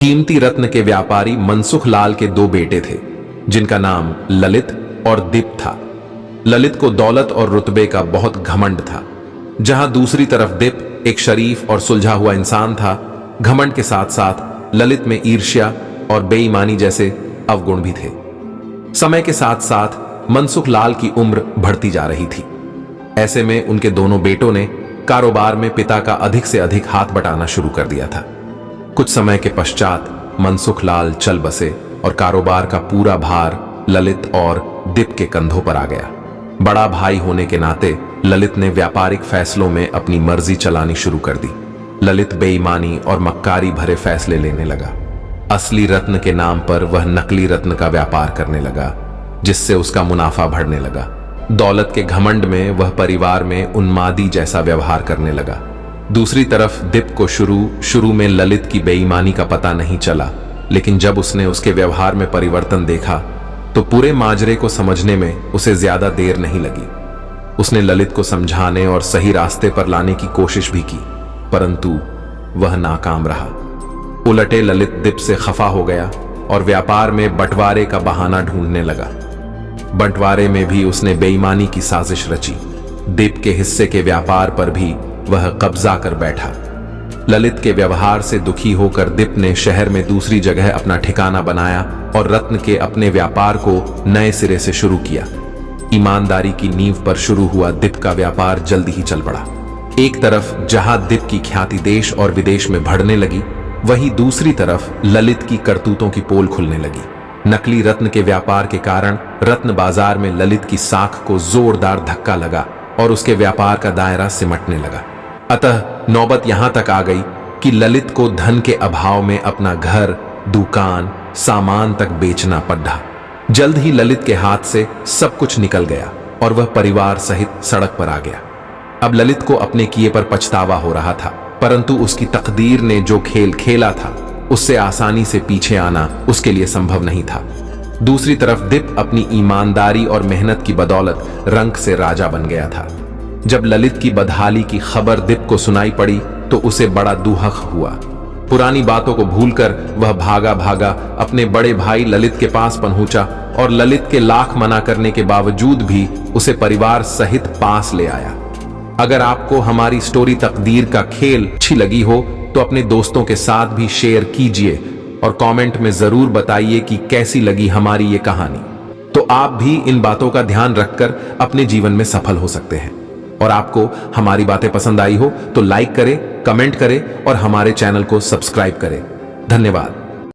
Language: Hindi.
कीमती रत्न के व्यापारी मनसुख लाल के दो बेटे थे, जिनका नाम ललित और दीप था। ललित को दौलत और रुतबे का बहुत घमंड था। जहां दूसरी तरफ दीप एक शरीफ और सुलझा हुआ इंसान था, घमंड के साथ साथ ललित में ईर्ष्या और बेईमानी जैसे अवगुण भी थे। समय के साथ साथ मनसुख लाल की उम्र बढ़ती जा रही थी। ऐसे में उनके दोनों बेटों ने कारोबार में पिता का अधिक से अधिक हाथ बटाना शुरू कर दिया था। कुछ समय के पश्चात मनसुख लाल चल बसे और कारोबार का पूरा भार ललित और दीप के कंधों पर आ गया। बड़ा भाई होने के नाते ललित ने व्यापारिक फैसलों में अपनी मर्जी चलानी शुरू कर दी। ललित बेईमानी और मक्कारी भरे फैसले लेने लगा। असली रत्न के नाम पर वह नकली रत्न का व्यापार करने लगा, जिससे उसका मुनाफा बढ़ने लगा। दौलत के घमंड में वह परिवार में उन्मादी जैसा व्यवहार करने लगा। दूसरी तरफ दीप को शुरू में ललित की बेईमानी का पता नहीं चला, लेकिन जब उसने उसके व्यवहार में परिवर्तन देखा तो पूरे माजरे को समझने में उसे ज्यादा देर नहीं लगी। उसने ललित को समझाने और सही रास्ते पर लाने की कोशिश भी की, परंतु वह नाकाम रहा। उलटे ललित दीप से खफा हो गया और व्यापार में बंटवारे का बहाना ढूंढने लगा। बंटवारे में भी उसने बेईमानी की साजिश रची। दीप के हिस्से के व्यापार पर भी वह कब्जा कर बैठा। ललित के व्यवहार से दुखी होकर दीप ने शहर में दूसरी जगह अपना ठिकाना बनाया और रत्न के अपने व्यापार को नए सिरे से शुरू किया। ईमानदारी की नींव पर शुरू हुआ दीप का व्यापार जल्दी ही चल पड़ा। एक तरफ जहां दीप की ख्याति देश और विदेश में बढ़ने लगी, वहीं दूसरी तरफ ललित की करतूतों की पोल खुलने लगी। नकली रत्न के व्यापार के कारण रत्न बाजार में ललित की साख को जोरदार धक्का लगा और उसके व्यापार का दायरा सिमटने लगा। अतः नौबत यहां तक आ गई कि ललित को धन के अभाव में अपना घर, दुकान, सामान तक बेचना पड़ा। जल्द ही ललित के हाथ से सब कुछ निकल गया और वह परिवार सहित सड़क पर आ गया। अब ललित को अपने किए पर पछतावा हो रहा था, परंतु उसकी तकदीर ने जो खेल खेला था उससे आसानी से पीछे आना उसके लिए संभव नहीं था। दूसरी तरफ दीप अपनी ईमानदारी और मेहनत की बदौलत रंक से राजा बन गया था। जब ललित की बदहाली की खबर दीप को सुनाई पड़ी तो उसे बड़ा दुहक हुआ। पुरानी बातों को भूलकर वह भागा भागा अपने बड़े भाई ललित के पास पहुंचा और ललित के लाख मना करने के बावजूद भी उसे परिवार सहित पास ले आया। अगर आपको हमारी स्टोरी तकदीर का खेल अच्छी लगी हो तो अपने दोस्तों के साथ भी शेयर कीजिए और कमेंट में जरूर बताइए कि कैसी लगी हमारी ये कहानी। तो आप भी इन बातों का ध्यान रखकर अपने जीवन में सफल हो सकते हैं। और आपको हमारी बातें पसंद आई हो तो लाइक करें, कमेंट करें और हमारे चैनल को सब्सक्राइब करें। धन्यवाद।